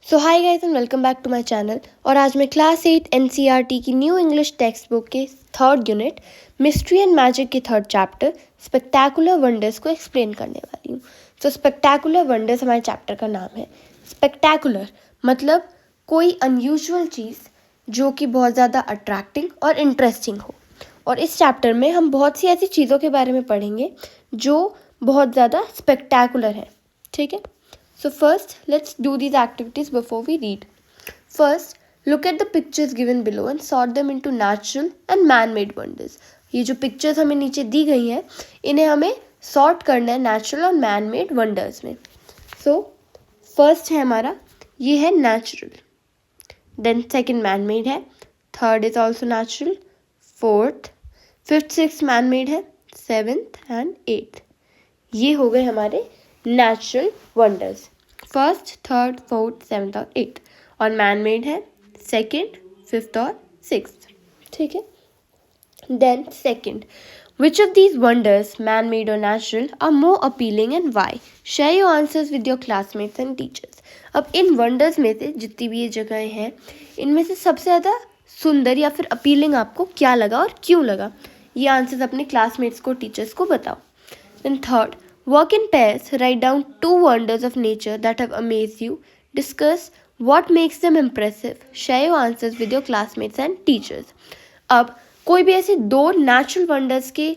So hi guys and welcome back to my channel. और आज मैं क्लास 8 एनसीईआरटी की न्यू इंग्लिश टेक्स्ट बुक के third unit mystery and magic के third chapter spectacular wonders को explain करने वाली हूँ। तो स्पेक्टैकुलर वंडर्स हमारे चैप्टर का नाम है। स्पेक्टैकुलर मतलब कोई अनयूजुअल चीज़ जो कि बहुत ज़्यादा अट्रैक्टिंग और इंटरेस्टिंग हो। और इस चैप्टर में हम बहुत सी ऐसी चीज़ों के बारे में पढ़ेंगे जो बहुत ज़्यादा स्पेक्टैकुलर है। ठीक है। So first, let's do these activities before we read. First, look at the pictures given below and sort them into natural and man-made wonders. ये जो pictures हमें नीचे दी गई हैं, इन्हें हमें sort करना है natural और man-made wonders में. So first है हमारा, ये है natural. Then second man-made है. Third is also natural. Fourth, fifth, sixth man-made है. Seventh and eighth. ये हो गए हमारे natural wonders. First, third, fourth, seventh और एट्थ। और मैन मेड है सेकेंड, फिफ्थ और सिक्स्थ। ठीक है। Then second, which of these wonders man made और natural are more appealing and why? Share your answers with your classmates and teachers. अब इन wonders में से जितनी भी ये जगहें हैं, इनमें से सबसे ज़्यादा सुंदर या फिर अपीलिंग आपको क्या लगा और क्यों लगा? ये आंसर्स अपने क्लासमेट्स को, टीचर्स को बताओ। Then third, work in pairs, write down 2 wonders of nature that have amazed you. Discuss what makes them impressive. Share your answers with your classmates and teachers. अब कोई भी ऐसे 2 नेचुरल वंडर्स के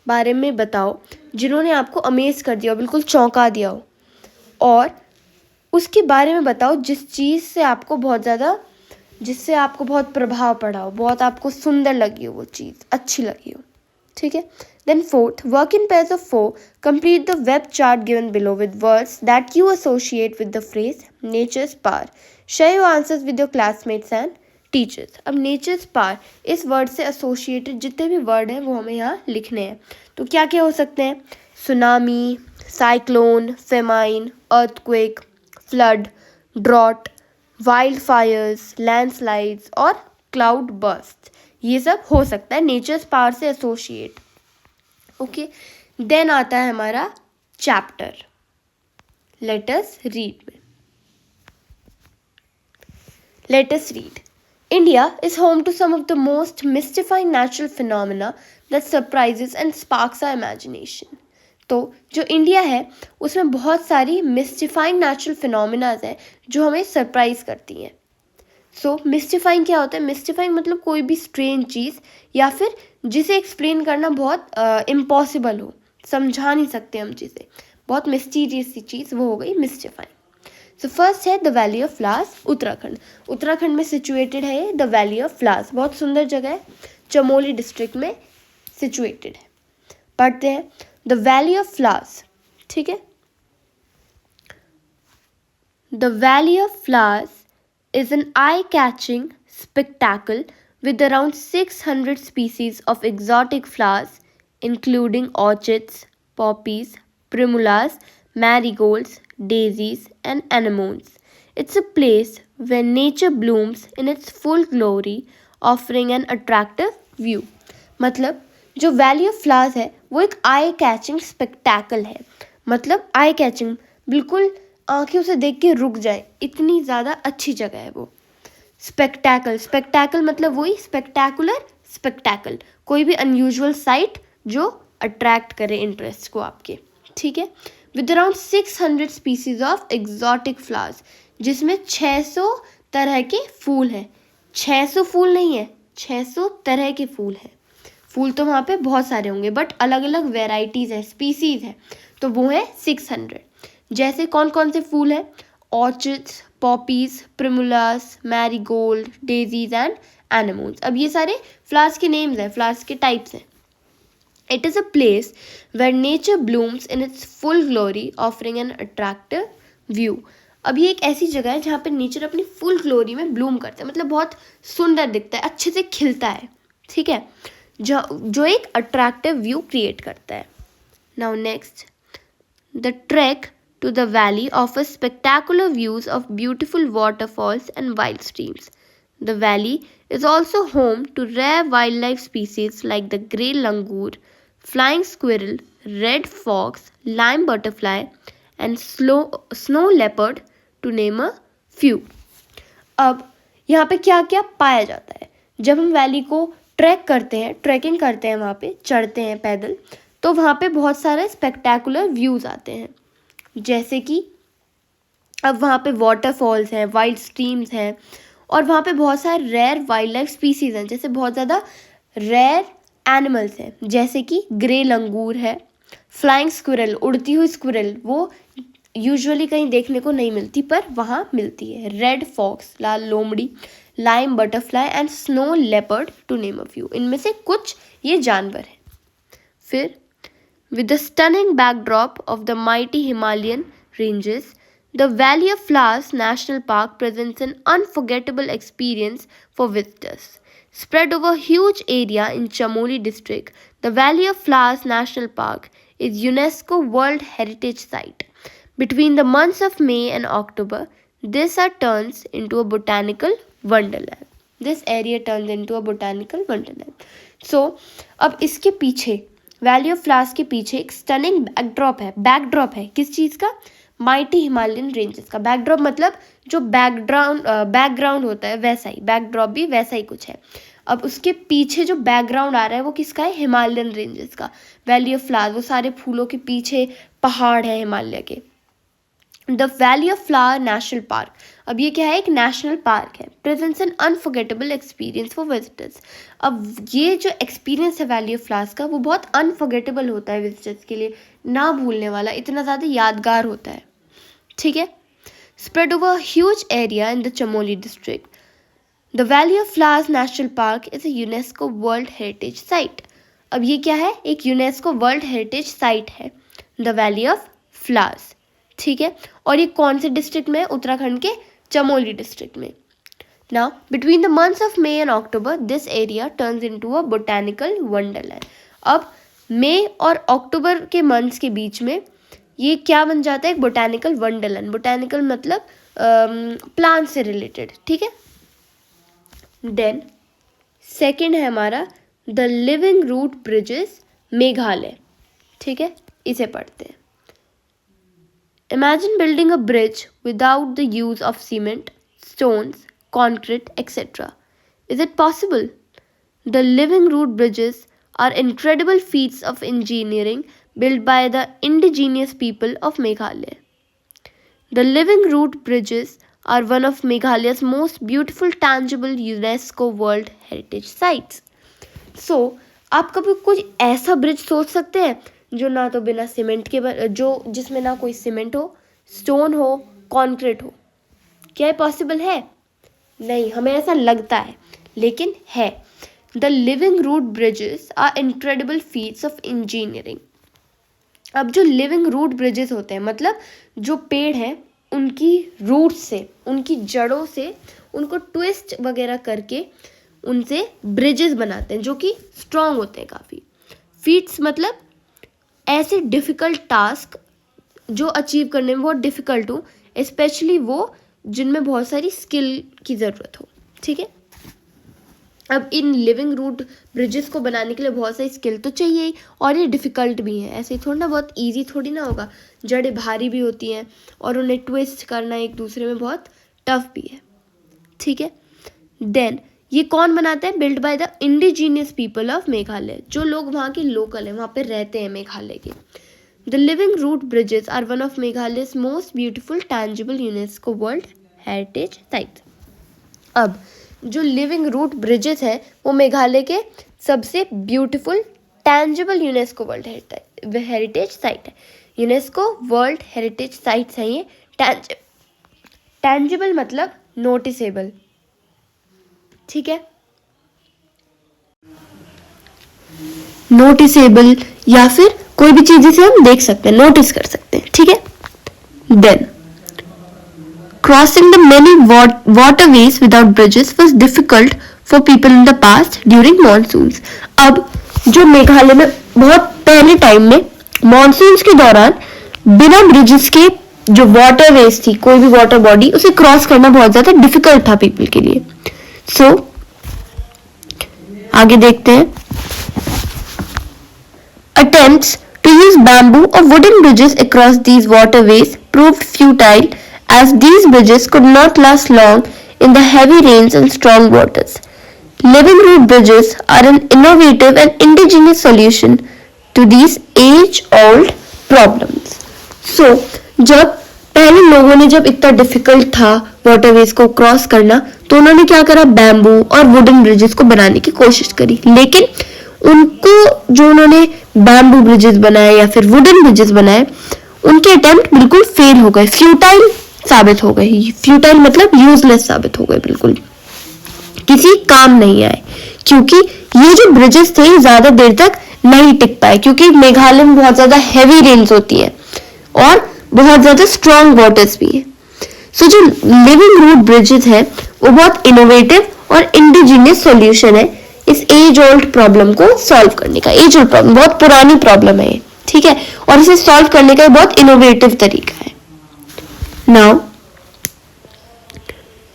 बारे में बताओ जिन्होंने आपको अमेज कर दिया हो, बिल्कुल चौंका दिया हो, और उसके बारे में बताओ जिससे आपको बहुत प्रभाव पड़ा हो, बहुत आपको सुंदर लगी हो, वो चीज़ अच्छी लगी हो। ठीक है। Then fourth, work in pairs of 4. Complete the web chart given below with words that you associate with the phrase nature's power. Share your answers with your classmates and teachers. अब nature's power इस word से associated जितने भी word हैं वो हमें यहाँ लिखने हैं। तो क्या क्या हो सकते हैं? Tsunami, cyclone, famine, earthquake, flood, drought, wild fires, landslides और क्लाउड बर्स्ट। ये सब हो सकता है नेचर्स पावर से एसोशिएट। ओके। देन आता है हमारा चैप्टर। लेट अस रीड में। Let us read. India is home to some of the most mystifying natural phenomena that surprises and sparks our imagination. तो जो इंडिया है उसमें बहुत सारी मिस्टिफाइंग नेचुरल फिनोमिनाज हैं जो हमें सरप्राइज करती हैं। सो मिस्टिफाइंग क्या होता है? मिस्टिफाइंग मतलब कोई भी स्ट्रेंज चीज़ या फिर जिसे एक्सप्लेन करना बहुत इम्पॉसिबल हो, समझा नहीं सकते हम जिसे, बहुत मिस्टीरियस सी चीज़, वो हो गई मिस्टिफाइंग। सो फर्स्ट है the valley of flowers, Uttarakhand. Uttarakhand में सिचुएटेड है द वैली ऑफ फ्लावर्स, बहुत सुंदर जगह है, चमोली डिस्ट्रिक्ट में सिचुएटेड है। पढ़ते हैं द वैली ऑफ फ्लावर्स। ठीक है। The valley of flowers is an eye-catching spectacle with around 600 species of exotic flowers, including orchids, poppies, primulas, marigolds, daisies, and anemones. It's a place where nature blooms in its full glory, offering an attractive view. मतलब जो valley of flowers है वो एक eye catching स्पेक्टैकल है। मतलब eye catching, बिल्कुल आंखें उसे देख के रुक जाए, इतनी ज़्यादा अच्छी जगह है वो। स्पेक्टैकल, स्पेक्टैकल मतलब वही स्पेक्टैकुलर, स्पेक्टैकल कोई भी अनयूजुअल साइट जो अट्रैक्ट करे इंटरेस्ट को आपके। ठीक है। With around 600 species of exotic flowers, जिसमें 600 तरह के फूल हैं। 600 फूल नहीं है, 600 तरह के फूल हैं। फूल तो वहाँ पे बहुत सारे होंगे बट अलग अलग वेराइटीज़ है, स्पीसीज है, तो वो है 600। जैसे कौन कौन से फूल हैं? Orchids, poppies, primulas, marigold, daisies and anemones. अब ये सारे फ्लावर्स के नेम्स हैं, फ्लावर्स के टाइप्स हैं। It is a place where nature blooms in its full glory, offering an attractive view. अब ये एक ऐसी जगह है जहाँ पे नेचर अपनी फुल ग्लोरी में ब्लूम करता है, मतलब बहुत सुंदर दिखता है, अच्छे से खिलता है। ठीक है। जो एक अट्रैक्टिव व्यू क्रिएट करता है। Now next, the track to the valley offers spectacular views of beautiful waterfalls and wild streams. The valley is also home to rare wildlife species like the grey langur, flying squirrel, red fox, lime butterfly, and snow leopard, to name a few. अब यहाँ पे क्या क्या पाया जाता है, जब हम वैली को ट्रैक करते हैं, ट्रैकिंग करते हैं, वहाँ पे चढ़ते हैं पैदल, तो वहाँ पे बहुत सारे स्पेक्टैकुलर व्यूज़ आते हैं, जैसे कि अब वहाँ पे वाटरफॉल्स हैं, वाइल्ड स्ट्रीम्स हैं, और वहाँ पे बहुत सारे रेयर वाइल्ड लाइफ स्पीसीज़ हैं, जैसे बहुत ज़्यादा रेयर एनिमल्स हैं, जैसे कि ग्रे लंगूर है, फ्लाइंग स्क्विरल, उड़ती हुई स्क्विरल, वो यूजुअली कहीं देखने को नहीं मिलती पर वहाँ मिलती है, रेड फॉक्स, लाल लोमड़ी, lime butterfly and snow leopard to name a few, इनमें से कुछ ये जानवर हैं। फिर with the stunning backdrop of the mighty Himalayan ranges, the Valley of Flowers National Park presents an unforgettable experience for visitors. Spread over a huge area in Chamoli district, the Valley of Flowers National Park is UNESCO World Heritage Site. Between the months of May and October, this turns into a botanical wonderland. This area turns into a botanical wonderland. So, अब इसके पीछे valley of flowers के पीछे एक stunning backdrop है किस चीज़ का, mighty Himalayan ranges का। बैकड्रॉप मतलब जो बैकग्राउंड होता है वैसा ही, बैकड्रॉप भी वैसा ही कुछ है। अब उसके पीछे जो बैकग्राउंड आ रहा है वो किसका है, हिमालयन रेंजेस का। वैली ऑफ फ्लावर्स, वो सारे फूलों के पीछे पहाड़ है हिमालय के। The valley of flower national park, अब ये क्या है, एक नेशनल पार्क है। Presents an unforgettable experience for visitors, अब ये जो एक्सपीरियंस है वैली ऑफ फ्लावर्स का वो बहुत अनफॉरगेटेबल होता है विजिटर्स के लिए, ना भूलने वाला, इतना ज़्यादा यादगार होता है। ठीक है। Spread over huge area in the Chamoli district, the valley of flowers national park is a UNESCO world heritage site. अब ये क्या है, एक यूनेस्को वर्ल्ड हेरिटेज साइट है द वैली ऑफ फ्लावर्स। ठीक है, और ये कौन से डिस्ट्रिक्ट में, उत्तराखंड के चमोली डिस्ट्रिक्ट में। Now between the months of May and October this area turns into a botanical Wonderland. अब मई और अक्टूबर के मंथ्स के बीच में ये क्या बन जाता है, एक बोटैनिकल वंडरलैंड। बोटैनिकल मतलब प्लांट से रिलेटेड। ठीक है। देन सेकेंड है हमारा the living root bridges Meghalaya. ठीक है, इसे पढ़ते हैं। Imagine building a bridge without the use of cement, stones, concrete, etc. Is it possible? The living root bridges are incredible feats of engineering built by the indigenous people of Meghalaya. The living root bridges are one of Meghalaya's most beautiful tangible UNESCO World Heritage Sites. So, आप कभी कुछ ऐसा bridge सोच सकते हैं जो ना तो बिना सीमेंट के जो जिसमें ना कोई सीमेंट हो, स्टोन हो, कंक्रीट हो। क्या पॉसिबल है? नहीं, हमें ऐसा लगता है लेकिन है। The living root bridges are incredible feats of engineering. अब जो लिविंग रूट ब्रिजेस होते हैं मतलब जो पेड़ हैं उनकी रूट से, उनकी जड़ों से उनको ट्विस्ट वगैरह करके उनसे ब्रिजेस बनाते हैं जो कि स्ट्रॉन्ग होते हैं काफ़ी। फीट्स मतलब ऐसे डिफ़िकल्ट टास्क जो अचीव करने में बहुत डिफ़िकल्ट हो, स्पेशली वो जिनमें बहुत सारी स्किल की ज़रूरत हो। ठीक है। अब इन लिविंग रूट ब्रिजेस को बनाने के लिए बहुत सारी स्किल तो चाहिए ही, और ये डिफ़िकल्ट भी हैं। ऐसे थोड़ा ना, बहुत ईजी थोड़ी ना होगा। जड़ें भारी भी होती हैं और उन्हें ट्विस्ट करना एक दूसरे में बहुत टफ भी है। ठीक है। देन ये कौन बनाता है, build by the indigenous people of Meghalaya, जो लोग वहाँ के लोकल हैं, वहाँ पे रहते हैं मेघालय के। The living root bridges are one of Meghalaya's most beautiful tangible UNESCO world heritage site. अब जो लिविंग रूट ब्रिजेस है वो मेघालय के सबसे beautiful tangible UNESCO world heritage site है। यूनेस्को वर्ल्ड हेरिटेज साइट्स हैं ये। टैंजिबल मतलब नोटिसेबल। ठीक है, नोटिसेबल या फिर कोई भी चीज जिसे हम देख सकते हैं, नोटिस कर सकते हैं। ठीक है। Then crossing the many waterways without bridges was difficult for people in the past during monsoons. अब जो मेघालय में बहुत पहले टाइम में मॉनसून्स के दौरान बिना ब्रिजेस के जो वाटरवेज थी, कोई भी वाटर बॉडी, उसे क्रॉस करना बहुत ज्यादा डिफिकल्ट था पीपल के लिए। सो आगे देखते हैं। Attempts to use bamboo or wooden bridges across these waterways proved futile as these bridges could not last long in the heavy rains and strong waters. Living root bridges are an innovative and indigenous solution to these age-old problems. So, जब पहले लोगों ने जब इतना difficult था waterways को cross करना, तो उन्होंने क्या करा, बैम्बू और वुडन ब्रिजेस को बनाने की कोशिश करी, लेकिन उनको जो उन्होंने बैम्बू ब्रिजेस बनाए या फिर वुडन ब्रिजेस बनाए, उनके अटेम्प्ट बिल्कुल फेल हो गए, फ्यूटाइल साबित हो गए. फ्यूटाइल मतलब यूजलेस साबित हो गए, बिल्कुल किसी काम नहीं आए, क्योंकि ये जो ब्रिजेस थे ज्यादा देर तक नहीं टिक पाए, क्योंकि मेघालय में बहुत ज्यादा हैवी रेन्स होती है और बहुत ज्यादा स्ट्रॉन्ग वाटर्स भी है. सो जो लिविंग रूट ब्रिजेस है वो बहुत इनोवेटिव और इंडिजिनियस सॉल्यूशन है इस एज ओल्ड प्रॉब्लम को सॉल्व करने का. एज ओल्ड प्रॉब्लम बहुत पुरानी प्रॉब्लम है, ठीक है, और इसे सॉल्व करने का बहुत इनोवेटिव तरीका है. Now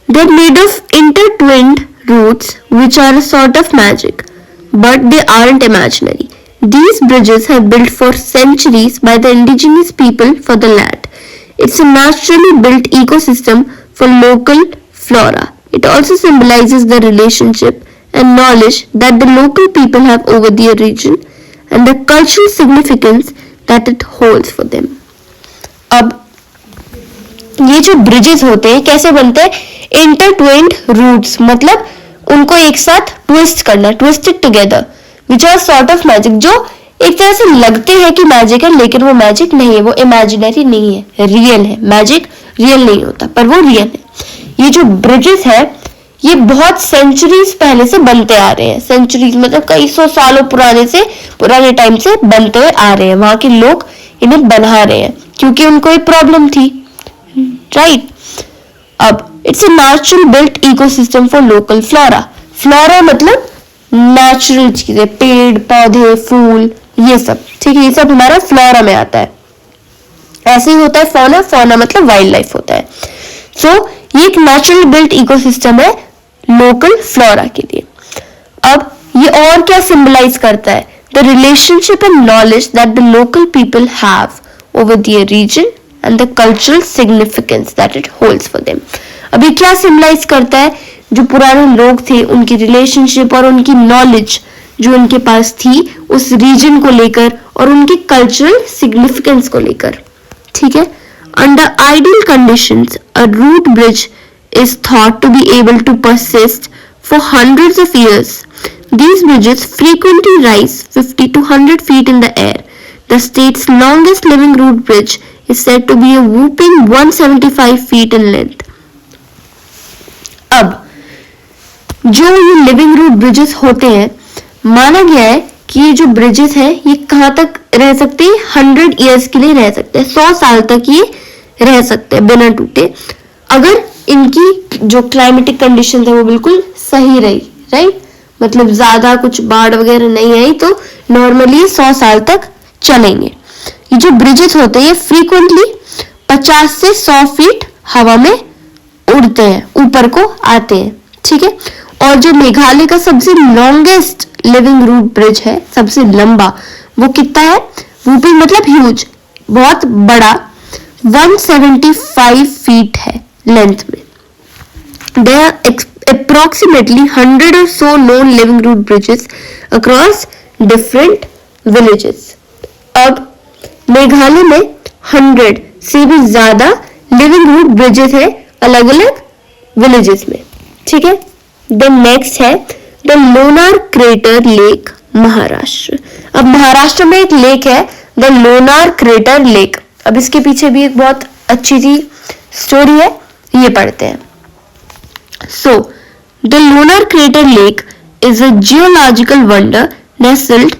they are made of intertwined roots which are a sort of magic, but they aren't imaginary. These bridges have built for centuries by the indigenous people for the land. It's a naturally built ecosystem for local flora. It also symbolizes the relationship and knowledge that the local people have over their region and the cultural significance that it holds for them. अब ये जो bridges होते हैं कैसे बनते हैं, इंटरट्विन्ड roots मतलब उनको एक साथ ट्विस्ट करना, twisted together, which are sort of magic, जो एक तरह से लगते हैं कि मैजिक है लेकिन वो मैजिक नहीं है, वो इमेजिनरी नहीं है, रियल है. मैजिक रियल नहीं होता पर वो रियल है. ये जो ब्रिजेस है ये बहुत सेंचुरीज पहले से बनते आ रहे हैं, सेंचुरीज मतलब कई सौ सालों पुराने टाइम से बनते हुए आ रहे हैं. वहां के लोग इन्हें बना रहे हैं क्योंकि उनको एक प्रॉब्लम थी, राइट. अब it's a natural built ecosystem for local flora. Flora मतलब नेचुरल चीजें, पेड़ पौधे फूल ये सब, ठीक है, ये सब हमारा फ्लोरा में आता है. ऐसे ही होता है फौना, फौना मतलब वाइल्ड लाइफ होता है. सो ये एक नेचुरल बिल्ट इकोसिस्टम है लोकल फ्लोरा के लिए. अब ये और क्या सिंबलाइज करता है, the relationship and knowledge that the local people have over their region and the cultural significance that it holds for them. अभी क्या सिम्बलाइज करता है, जो पुराने लोग थे उनकी रिलेशनशिप और उनकी नॉलेज जो उनके पास थी उस रीजन को लेकर और उनके कल्चरल सिग्निफिकेंस को लेकर, ठीक है. Under ideal conditions a root bridge is thought to be able to persist for hundreds of years. These bridges frequently rise 50 to 100 feet in the air. The state's longest living root bridge is said to be a whopping 175 feet in length. अब जो ये living root bridges होते हैं, माना गया है कि ये जो ब्रिजेस हैं ये कहाँ तक रह सकते हैं, 100 ईयर्स के लिए रह सकते हैं, 100 साल तक ये रह सकते हैं बिना टूटे, अगर इनकी जो क्लाइमेटिक कंडीशन है वो बिल्कुल सही रही, राइट. मतलब ज्यादा कुछ बाढ़ वगैरह नहीं आई तो नॉर्मली 100 साल तक चलेंगे. ये जो ब्रिजेस होते हैं ये फ्रीक्वेंटली 50 से 100 फीट हवा में उड़ते हैं, ऊपर को आते हैं, ठीक है. और जो मेघालय का सबसे लॉन्गेस्ट लिविंग रूट ब्रिज है, सबसे लंबा, वो कितना है, वूपिंग मतलब ह्यूज, बहुत बड़ा, 175 फीट है लेंथ में. There are approximately 100 or so known living root bridges across different villages. अब मेघालय में 100 से भी ज्यादा लिविंग रूट ब्रिजेस है अलग अलग विलेजेस में, ठीक है. द नेक्स्ट है the Lonar crater lake, Maharashtra. अब महाराष्ट्र में एक लेक है द लोनार क्रेटर लेक. अब इसके पीछे भी एक बहुत अच्छी सी स्टोरी है, ये पढ़ते हैं. So, the Lunar Crater Lake is a geological wonder nestled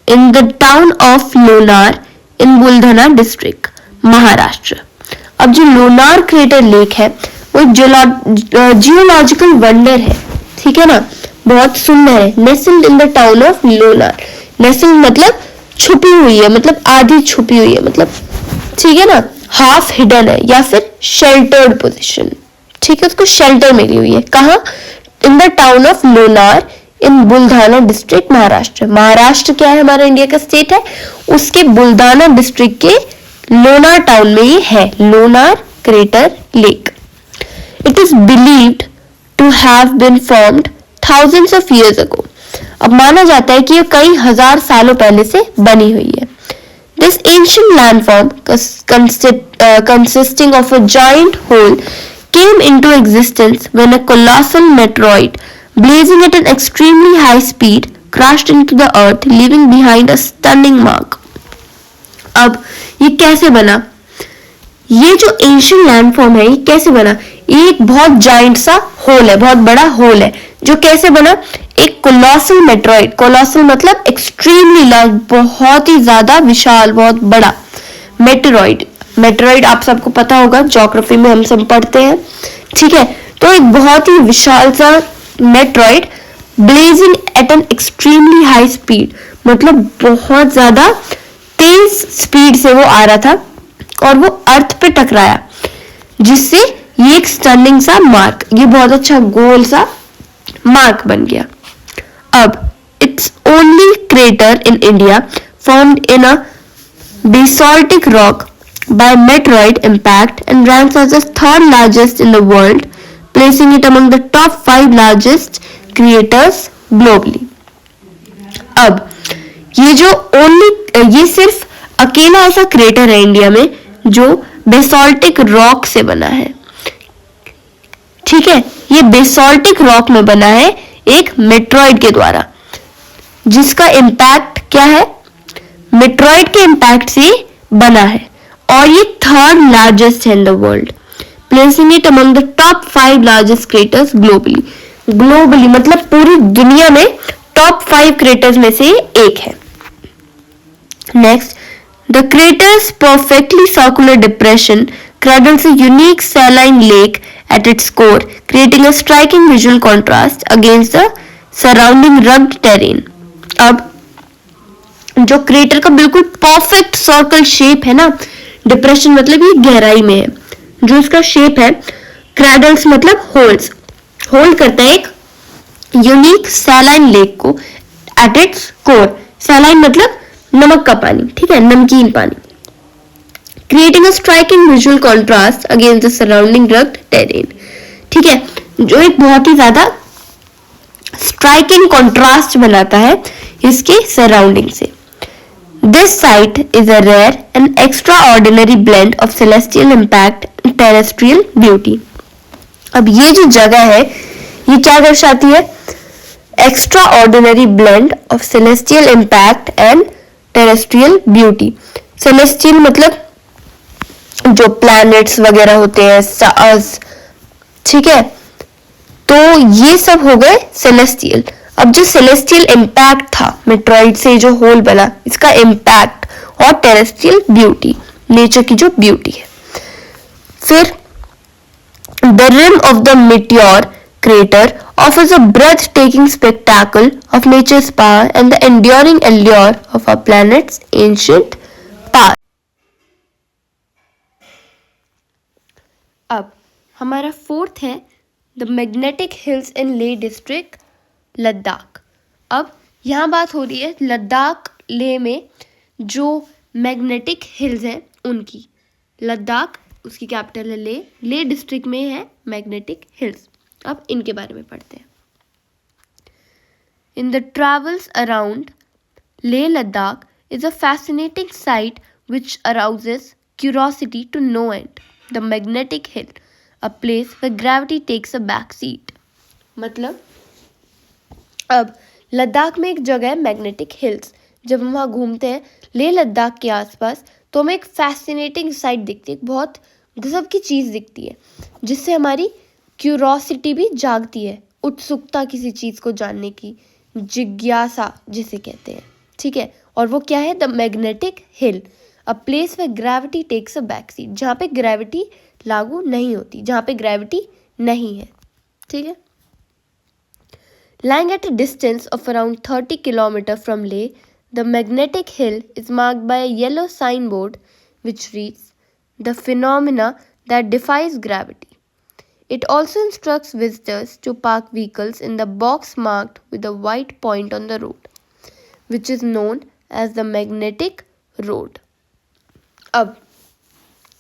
in the town of Lonar in Buldhana district, Maharashtra. अब जो लोनार क्रेटर लेक है वो जियोलॉजिकल वंडर है, ठीक है ना, बहुत सुंदर है. Nestled in the town of Lonar. Nestled मतलब छुपी हुई है, मतलब आधी छुपी हुई है, मतलब ठीक है ना, हाफ हिडन है या फिर शेल्टर्ड पोजीशन, ठीक है, उसको शेल्टर मिली हुई है. कहाँ, in the town of Lonar in Buldhana district, Maharashtra. Maharashtra क्या है, हमारा इंडिया का स्टेट है, उसके बुल्धाना डिस्ट्रिक्ट के लोनार टाउन में ही है Lonar crater lake. It is believed to have been formed thousands of years ago. अब माना जाता है कि ये कई हजार सालों पहले से बनी हुई है. This ancient landform, consisting of a giant hole, came into existence when a colossal meteoroid, blazing at an extremely high speed, crashed into the earth, leaving behind a stunning mark. अब ये कैसे बना? ये जो एंशियंट लैंडफॉर्म है ये कैसे बना? ये एक बहुत जाइंट सा होल है, बहुत बड़ा होल है जो कैसे बना? एक कोलोसल मेट्रॉइड, कोलोसल मतलब एक्सट्रीमली लार्ज, बहुत ही ज्यादा विशाल, बहुत बड़ा मेटेरॉइड. मेटेरॉइड आप सबको पता होगा, ज्योग्राफी में हम सब पढ़ते हैं, ठीक है. तो एक बहुत ही विशाल सा meteoroid blazing at an extremely high speed, मतलब बहुत ज्यादा तेज स्पीड से वो आ रहा था और वो अर्थ पे टकराया, जिससे ये एक स्टनिंग सा मार्क, ये बहुत अच्छा गोल सा मार्क बन गया. अब it's only crater in India formed in a basaltic rock by meteoroid impact and ranks as the third largest in the world, placing it among the top 5 largest craters globally. अब ये जो ये सिर्फ अकेला ऐसा क्रेटर है India में जो बेसाल्टिक रॉक से बना है, ठीक है. ये बेसाल्टिक रॉक में बना है एक मेट्रॉइड के द्वारा, जिसका इम्पैक्ट क्या है? मेट्रॉइड के इम्पैक्ट से बना है और ये थर्ड लार्जेस्ट है in the world, placing it among the top 5 largest craters globally. Globally मतलब पूरी दुनिया में टॉप 5 क्रेटर्स में से एक है. Next, the craters perfectly circular depression cradles a unique saline lake at its core, creating a striking visual contrast against the surrounding rugged terrain. अब जो क्रेटर का बिल्कुल परफेक्ट सर्कल शेप है ना, डिप्रेशन मतलब ये गहराई में है, जो इसका शेप है, क्रैडल्स मतलब होल्स, होल्ड करता है एक यूनिक सैलाइन लेक को एट इट्स कोर. सैलाइन मतलब नमक का पानी, ठीक है, नमकीन पानी. Creating a striking visual contrast against the surrounding rugged terrain, ठीक है, जो एक बहुत ही ज्यादा स्ट्राइकिंग कॉन्ट्रास्ट बनाता है इसके सराउंडिंग से. This site is a rare and extraordinary blend of celestial impact and terrestrial beauty. अब ये जो जगह है ये क्या दर्शाती है? Extraordinary blend of celestial impact and terrestrial beauty. Celestial मतलब जो planets वगैरह होते हैं, stars, ठीक है, तो ये सब हो गए celestial. अब जो सेलेस्टियल इम्पैक्ट था मेट्रॉइड से जो होल बना, इसका इम्पैक्ट और टेरेस्ट्रियल ब्यूटी, नेचर की जो ब्यूटी है. फिर the rim of the meteor crater offers a breathtaking spectacle of nature's power and the enduring allure of our planet's ancient past. अब हमारा फोर्थ है the magnetic hills in Leh district Ladakh. अब यहाँ बात हो रही है लद्दाख लेह में जो मैग्नेटिक हिल्स हैं उनकी. लद्दाख उसकी कैपिटल है लेह, लेह डिस्ट्रिक्ट में है मैग्नेटिक हिल्स. अब इनके बारे में पढ़ते हैं. In the travels around Leh Ladakh is a fascinating sight which arouses curiosity to know end. The magnetic hill, a place where gravity takes a back seat. मतलब अब लद्दाख में एक जगह है मैग्नेटिक हिल्स. जब हम वहाँ घूमते हैं लेह लद्दाख के आसपास तो हमें एक फैसिनेटिंग साइट दिखती है, बहुत गजब की चीज़ दिखती है, जिससे हमारी क्यूरोसिटी भी जागती है, उत्सुकता किसी चीज़ को जानने की, जिज्ञासा जिसे कहते हैं, ठीक है. और वो क्या है? The magnetic hill, a place way gravity takes a back seat, जहाँ पे ग्रेविटी लागू नहीं होती, जहाँ पे ग्रेविटी नहीं है, ठीक है. Lying at a distance of around 30 km from Leh, the magnetic hill is marked by a yellow signboard which reads, "The phenomena that defies gravity." It also instructs visitors to park vehicles in the box marked with a white point on the road, which is known as the magnetic road. अब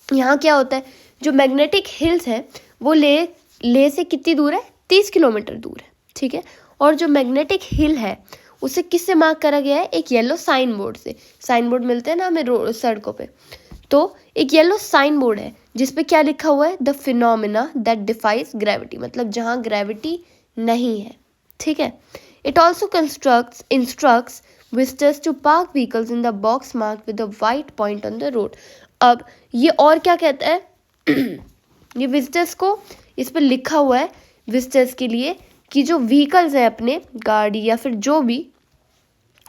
यहाँ क्या होता है? जो magnetic hills है वो लेह से कितनी दूर है? 30 किलोमीटर दूर है, ठीक है। और जो मैग्नेटिक हिल है उसे किससे मार्क करा गया है? एक येलो साइन बोर्ड से। साइन बोर्ड मिलते हैं ना हमें सड़कों पे, तो एक येलो साइन बोर्ड है जिसपे क्या लिखा हुआ है? The phenomena that defies gravity, मतलब जहाँ ग्रेविटी नहीं है, ठीक है। It also instructs visitors to park vehicles in the box marked with a white point on the road. अब ये और क्या कहता है? ये विजिटर्स को इस पर लिखा हुआ है विजिटर्स के लिए कि जो व्हीकल्स हैं अपने, गाड़ी या फिर जो भी,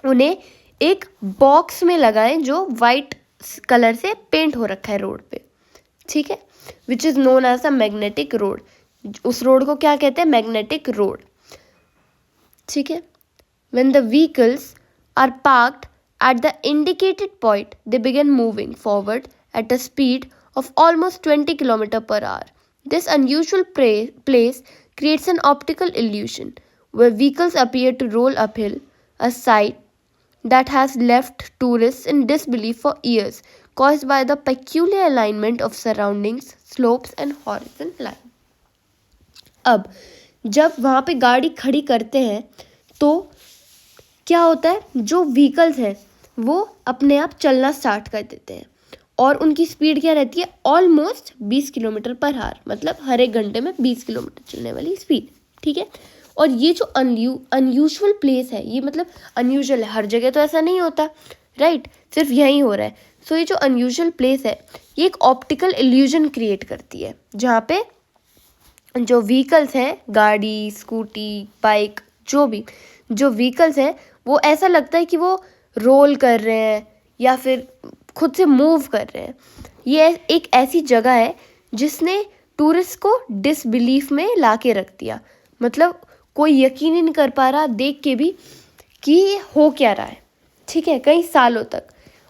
उन्हें एक बॉक्स में लगाएं जो वाइट कलर से पेंट हो रखा है रोड पे, ठीक है, which is known as a magnetic road. उस रोड को क्या कहते हैं? मैग्नेटिक रोड, ठीक है। When the vehicles are parked at the indicated point, they begin moving forward at a speed of almost 20 km/h. This unusual place creates an optical illusion where vehicles appear to roll uphill, a sight that has left tourists in disbelief for years, caused by the peculiar alignment of surroundings, slopes and horizon line. अब जब वहाँ पे गाड़ी खड़ी करते हैं तो क्या होता है? जो व्हीकल्स हैं वो अपने आप चलना स्टार्ट कर देते हैं और उनकी स्पीड क्या रहती है? ऑलमोस्ट 20 km/h, मतलब हर एक घंटे में 20 किलोमीटर चलने वाली स्पीड, ठीक है। और ये जो अनयूजुअल प्लेस है, ये मतलब अनयूजुअल है, हर जगह तो ऐसा नहीं होता, राइट, सिर्फ यहीं हो रहा है। सो ये जो अनयूजुअल प्लेस है ये एक ऑप्टिकल इल्यूजन क्रिएट करती है जहाँ पे जो व्हीकल्स हैं, गाड़ी, स्कूटी, बाइक, जो भी जो व्हीकल्स हैं, वो ऐसा लगता है कि वो रोल कर रहे हैं या फिर खुद से मूव कर रहे हैं। ये एक ऐसी जगह है जिसने टूरिस्ट को डिसबिलीफ में ला के रख दिया, मतलब कोई यकीन ही नहीं कर पा रहा देख के भी कि ये हो क्या रहा है, ठीक है, कई सालों तक।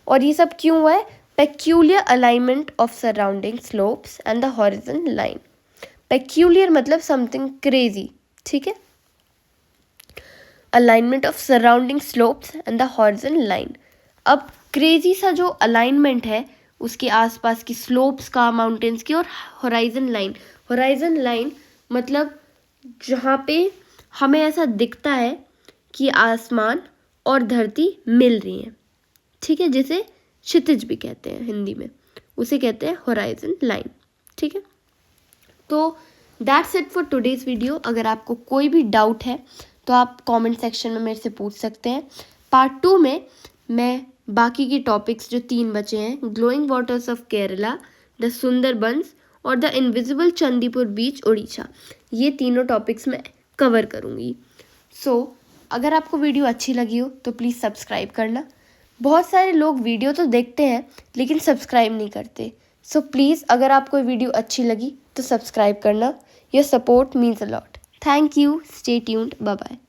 और ये सब क्यों हुआ है? Peculiar alignment of surrounding slopes and the horizon line. Peculiar मतलब समथिंग क्रेजी, ठीक है। Alignment of surrounding slopes and the horizon line. अब क्रेजी सा जो अलाइनमेंट है उसके आसपास की स्लोप्स का, माउंटेन्स की, और होराइजन लाइन। होराइजन लाइन मतलब जहाँ पे हमें ऐसा दिखता है कि आसमान और धरती मिल रही हैं, ठीक है, जिसे क्षितिज भी कहते हैं हिंदी में, उसे कहते हैं होराइजन लाइन, ठीक है। तो that's it for today's video. अगर आपको कोई भी डाउट है तो आप कमेंट सेक्शन में मेरे से पूछ सकते हैं। पार्ट 2 में मैं बाकी के टॉपिक्स जो 3 बचे हैं, glowing waters of Kerala, the Sundarbans और द इनविजिबल चंदीपुर बीच उड़ीसा, ये तीनों टॉपिक्स मैं कवर करूँगी। सो अगर आपको वीडियो अच्छी लगी हो तो प्लीज़ सब्सक्राइब करना। बहुत सारे लोग वीडियो तो देखते हैं लेकिन सब्सक्राइब नहीं करते। सो प्लीज़ अगर आपको वीडियो अच्छी लगी तो सब्सक्राइब करना। Your support means a lot. Thank you. Stay tuned. Bye bye.